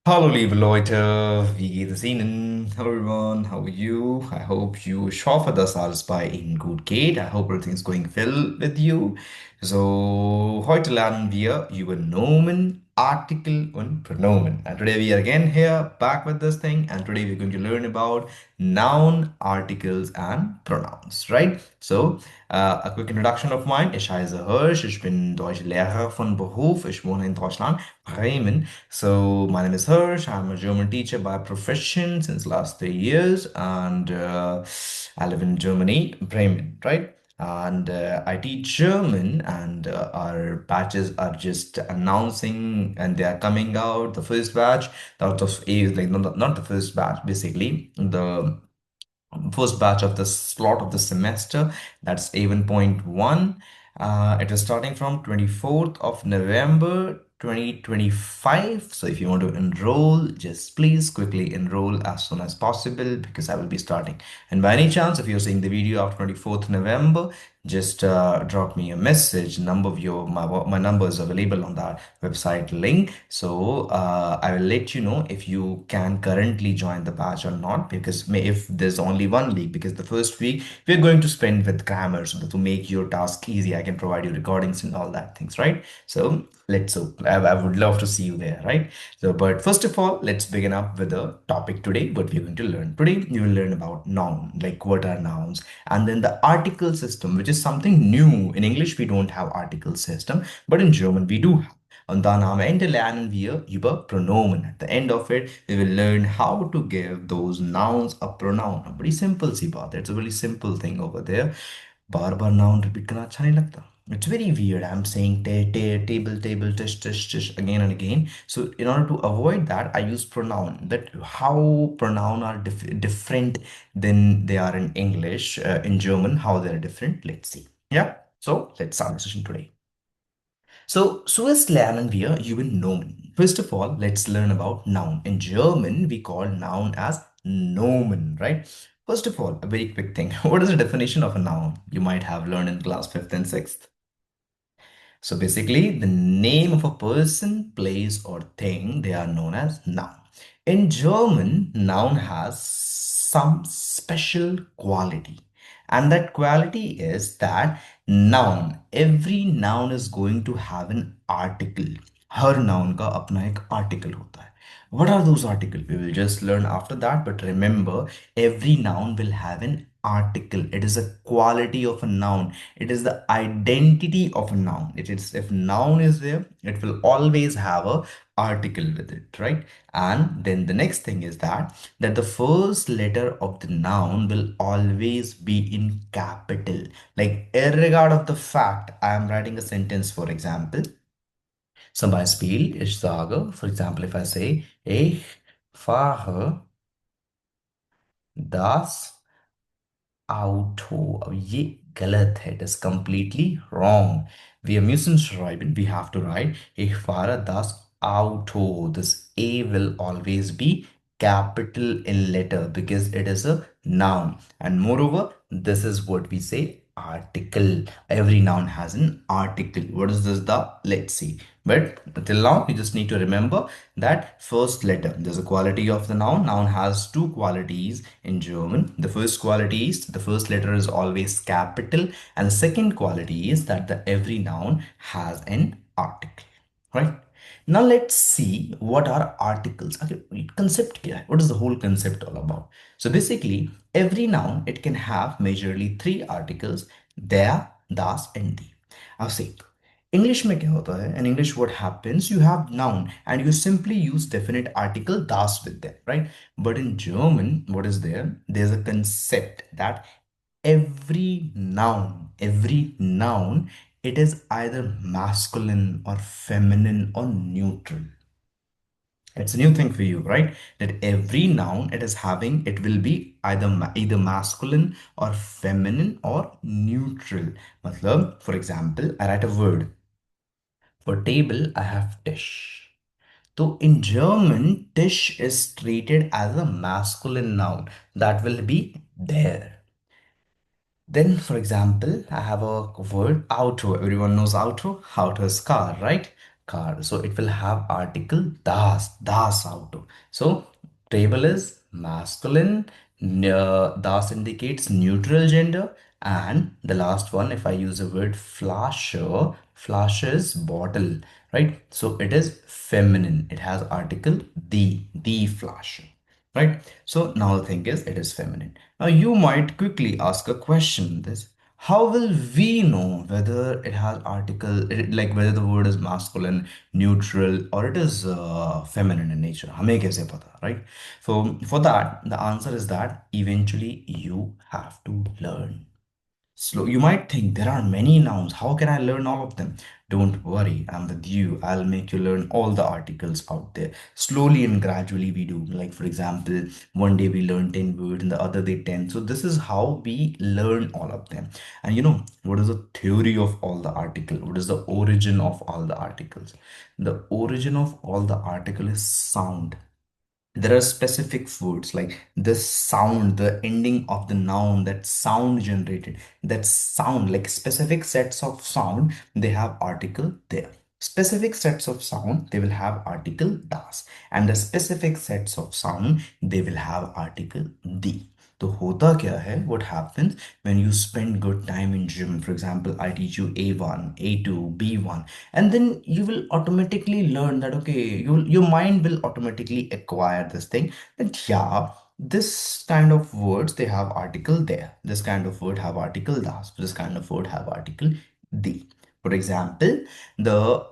Hallo liebe Leute, wie geht es Ihnen? Hello everyone, how are you? I hope ich hoffe, dass alles bei Ihnen gut geht. I hope everything's going well with you. So, heute lernen wir über Nomen, Artikel und Pronomen. And today we are again here back with this thing and today we're going to learn about noun, articles and pronouns, right? So, a quick introduction of mine. Ich heiße Hirsch, ich bin Deutschlehrer von Beruf. Ich wohne in Deutschland, Bremen. So my name is Hirsch. I'm a German teacher by profession since last 3 years, and I live in Germany, Bremen, right? And I teach German, and our batches are just announcing, and they are coming out. The first batch out of A, like not the first batch, basically the first batch of the slot of the semester. That's A1.1. It is starting from 24th of November 2025. So if you want to enroll, just please quickly enroll as soon as possible because I will be starting. And by any chance, if you're seeing the video of 24th November, just drop me a message. Number of your my number is available on that website link. So I will let you know if you can currently join the batch or not, because if there's only one week, because the first week we're going to spend with grammar, so to make your task easy I can provide you recordings and all that things, right? So I would love to see you there, right? So but first of all, let's begin up with the topic today. What we're going to learn today, you will learn about noun, like what are nouns, and then the article system, which is something new. In English we don't have article system, but in German we do have. Und dann am Ende lernen wir über Pronomen. At the end of it, we will learn how to give those nouns a pronoun. A pretty simple सी बात है. It's a very simple thing over there. Bar bar noun repeat करना अच्छा नहीं लगता. It's very weird. I'm saying table, table, tish, tish, tish again and again. So in order to avoid that, I use pronoun. That how pronoun are different than they are in English, in German, how they're different. Let's see. Yeah. So let's start the session today. So, zuerst lernen wir über Nomen. First of all, let's learn about noun. In German, we call noun as Nomen, right? First of all, a very quick thing. What is the definition of a noun? You might have learned in class 5th and 6th. So basically, the name of a person, place, or thing, they are known as noun. In German, noun has some special quality. And that quality is that noun, every noun is going to have an article. Her noun का अपना एक article होता है. What are those articles? We will just learn after that. But remember, every noun will have an article. It is a quality of a noun. It is the identity of a noun. It is, if noun is there, it will always have a article with it, right? And then the next thing is that the first letter of the noun will always be in capital. Like, irregard of the fact I am writing a sentence, for example. Zum Beispiel, ich sage, for example, if I say, ich fahre das Auto. अब ये गलत है. It is completely wrong. Wir müssen schreiben. We have to write. Ich fahre das Auto. This A will always be capital in letter because it is a noun. And moreover, this is what we say article. Every noun has an article. What is this? The let's see. But till now, you just need to remember that first letter. There's a quality of the noun. Noun has two qualities in German. The first quality is the first letter is always capital, and the second quality is that the every noun has an article. Right? Now let's see what are articles. Okay, concept kya hai? What is the whole concept all about? So basically, every noun it can have majorly three articles: there, das, and die. I'll say English में क्या होता है? In English, what happens? You have noun and you simply use definite article das with them, right? But in German, what is there? There's a concept that every noun, it is either masculine or feminine or neutral. It's a new thing for you, right? That every noun it is having, it will be either masculine or feminine or neutral. Matlab, for example, I write a word. For table, I have Tisch. So in German, Tisch is treated as a masculine noun that will be there. Then, for example, I have a word auto. Everyone knows auto. Auto is car, right? car. So it will have article das auto. So table is masculine, das indicates neutral gender, and the last one, if I use the word flasher, flasher is bottle, right? So it is feminine. It has article the flasher, right? So now the thing is, it is feminine. Now you might quickly ask a question: this, how will we know whether it has article, like whether the word is masculine, neutral, or it is feminine in nature? हमें कैसे पता, right? So for that, the answer is that eventually you have to learn. Slow. You might think there are many nouns. How can I learn all of them? Don't worry, I'm with you. I'll make you learn all the articles out there. Slowly and gradually we do. Like for example, one day we learn 10 words and the other day 10. So this is how we learn all of them. And you know, what is the theory of all the article? What is the origin of all the articles? The origin of all the article is sound. There are specific words like this sound, the ending of the noun, that sound generated, that sound, like specific sets of sound, they have article there. Specific sets of sound, they will have article das, and the specific sets of sound, they will have article the. तो होता क्या है, what happens when you spend good time in gym? For example, I teach you A1, A2, B1, and then you will automatically learn that, okay, your mind will automatically acquire this thing, that yeah, this kind of words, they have article there, this kind of word have article das, this kind of word have article the. For example, the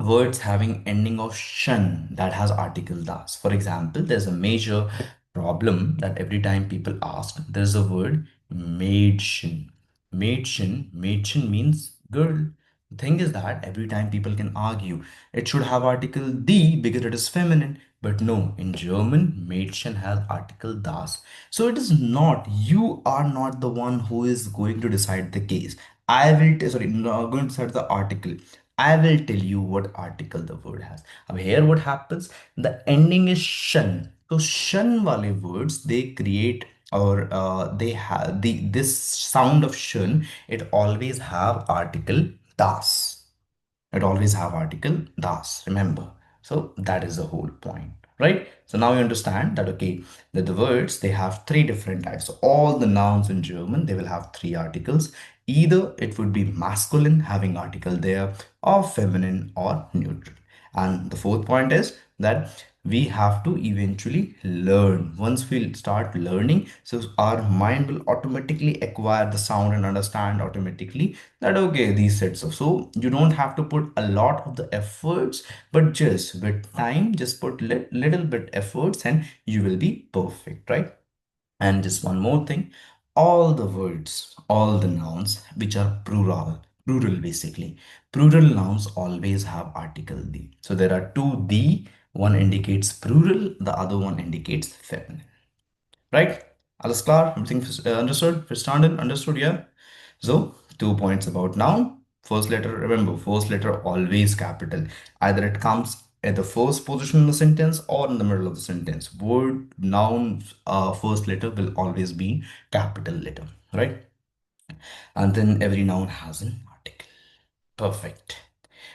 words having ending of shan, that has article das. For example, there's a major problem that every time people ask, there's a word maidchen. Maidchen means girl. The thing is that every time people can argue, it should have article die because it is feminine. But no, in German, Mädchen has article das. So it is not, you are not the one who is going to decide the case. I will, sorry, not going to decide the article. I will tell you what article the word has. Now here what happens, the ending is shan. So shan wale words, they create, or they have this sound of shun, it always have article das. It always have article das, remember. So that is the whole point, right? So now you understand that, okay, that the words, they have three different types. So all the nouns in German, they will have three articles. Either it would be masculine having article there, or feminine or neutral. And the fourth point is that we have to eventually learn. Once we start learning, so our mind will automatically acquire the sound and understand automatically that, okay, these sets of, so you don't have to put a lot of the efforts, but just with time, just put little bit efforts and you will be perfect, right? And just one more thing, all the words, all the nouns which are plural basically, plural nouns always have article the. So there are two the, one indicates plural, the other one indicates feminine, right? Alles klar? Everything understood? Verstanden? Understood? Yeah. So 2 points about noun. First letter, remember, first letter always capital. Either it comes at the first position in the sentence or in the middle of the sentence. Word, noun, first letter will always be capital letter, right? And then every noun has an article. Perfect.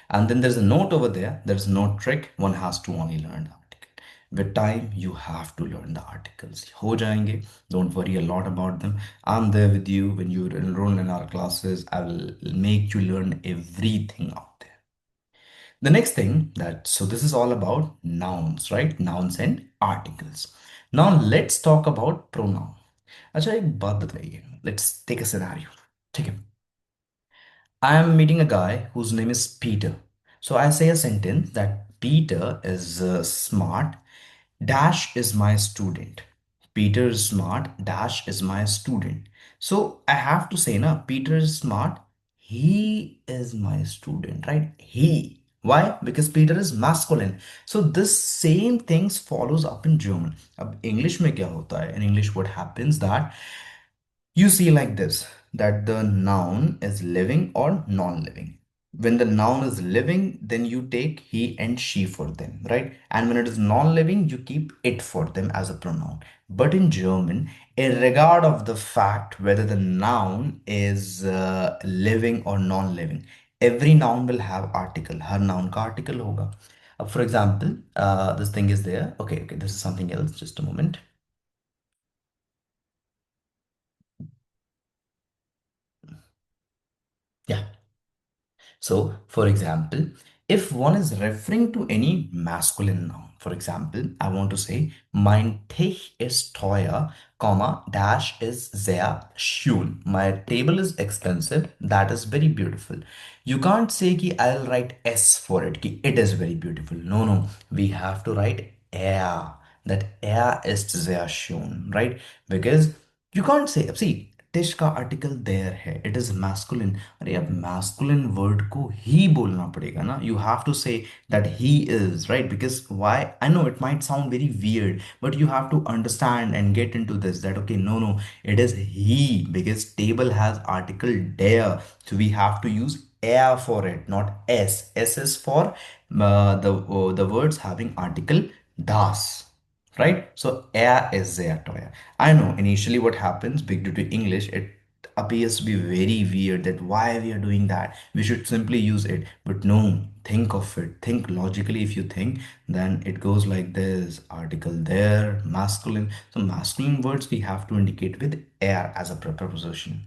And then there's a note over there. There's no trick. One has to only learn the article. With time, you have to learn the articles. हो जाएंगे. Don't worry a lot about them. I'm there with you when you enroll in our classes. I will make you learn everything out there. The next thing that, so this is all about nouns, right? Nouns and articles. Now let's talk about pronoun. अच्छा एक बात बताइए. Let's take a scenario. ठीक है. I am meeting a guy whose name is Peter. So I say a sentence that Peter is smart, dash is my student. Peter is smart, dash is my student. So I have to say, na, Peter is smart, he is my student, right? He. Why? Because Peter is masculine. So this same things follows up in German. अब English में क्या होता है? In English, what happens that you see like this, that the noun is living or non-living. When the noun is living, then you take he and she for them, right? And when it is non-living, you keep it for them as a pronoun. But in German, regard of the fact whether the noun is living or non-living, every noun will have article. Her noun का article होगा. For example, this thing is there. Okay, okay, this is something else. Just a moment. Yeah. So, for example, if one is referring to any masculine noun, for example, I want to say, mein Tisch ist teuer, comma, dash is sehr schön. My table is expensive, that is very beautiful. You can't say ki I'll write S for it, ki it is very beautiful. No, no, we have to write er. That er ist sehr schön, right? Because you can't say, see, टिश का article there है, it is masculine. अरे अब masculine word को ही बोलना पड़ेगा ना. You have to say that he is, right? Because why, I know it might sound very weird, but you have to understand and get into this that okay, no, no, it is he, because table has article there, so we have to use air for it, not s. S is for the words having article das, right? So air is there toya. I know initially what happens big due to English, it appears to be very weird that why we are doing that. We should simply use it. But no, think of it. Think logically. If you think, then it goes like this: article there, masculine. So masculine words we have to indicate with air as a preposition.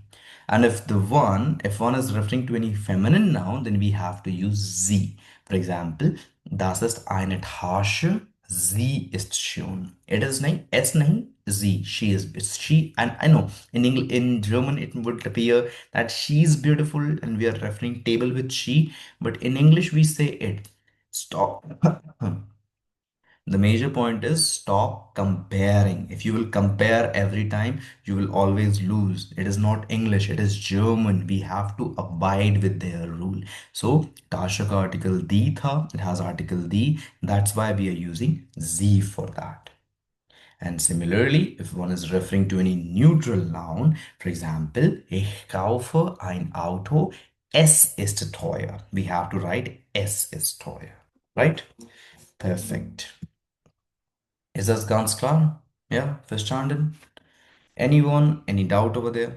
And if one is referring to any feminine noun, then we have to use sie. For example, das ist eine Tasche, sie ist schön. It is nahi, es nahi, sie, she is, it's she. And I know in English, in German, it would appear that she is beautiful and we are referring table with she, but in English, we say it. Stop. The major point is stop comparing. If you will compare every time, you will always lose. It is not English, it is German. We have to abide with their rule. So, Tasha ka article die tha, it has article die. That's why we are using sie for that. And similarly, if one is referring to any neutral noun, for example, ich kaufe ein Auto, es ist teuer. We have to write es ist teuer, right? Perfect. Ist das ganz klar? Ja, verstanden? Anyone? Any doubt over there?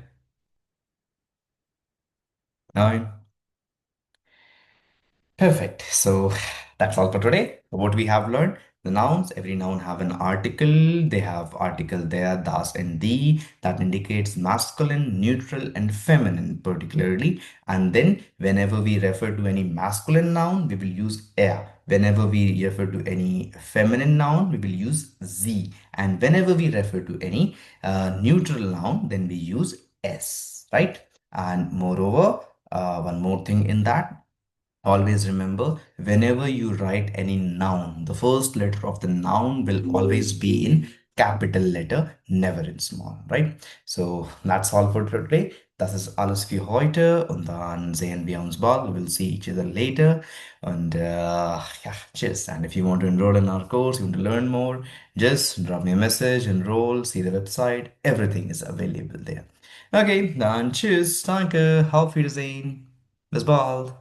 Nein? Perfect. So that's all for today. What we have learned, the nouns, every noun have an article. They have article there, das and the, that indicates masculine, neutral, and feminine particularly. And then whenever we refer to any masculine noun, we will use er. Whenever we refer to any feminine noun, we will use sie. And whenever we refer to any neutral noun, then we use s, right? And moreover, one more thing in that, always remember, whenever you write any noun, the first letter of the noun will always be in capital letter, never in small, right? So that's all for today. Das ist alles für heute und dann sehen wir uns bald. We'll see each other later. And yeah, cheers. And if you want to enroll in our course, you want to learn more, just drop me a message, enroll, see the website. Everything is available there. Okay, dann tschüss, danke, auf Wiedersehen. Bis bald.